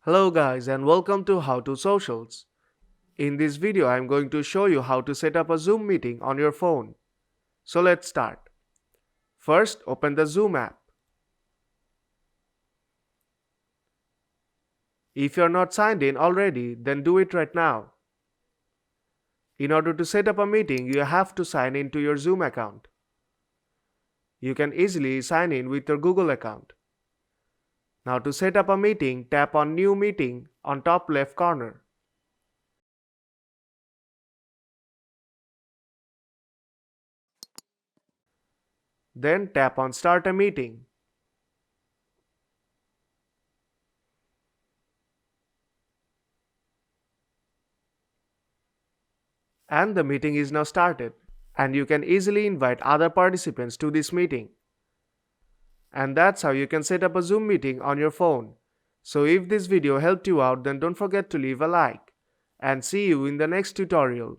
Hello guys and welcome to How to Socials. In this video I am going to show you how to set up a Zoom meeting on your phone. So let's start. First open the Zoom app. If you are not signed in already, then do it right now. In order to set up a meeting, you have to sign in to your Zoom account. You can easily sign in with your Google account. Now to set up a meeting, tap on New Meeting on top left corner. Then tap on Start a Meeting. And the meeting is now started, and you can easily invite other participants to this meeting. And that's how you can set up a Zoom meeting on your phone. So if this video helped you out, then don't forget to leave a like, and see you in the next tutorial.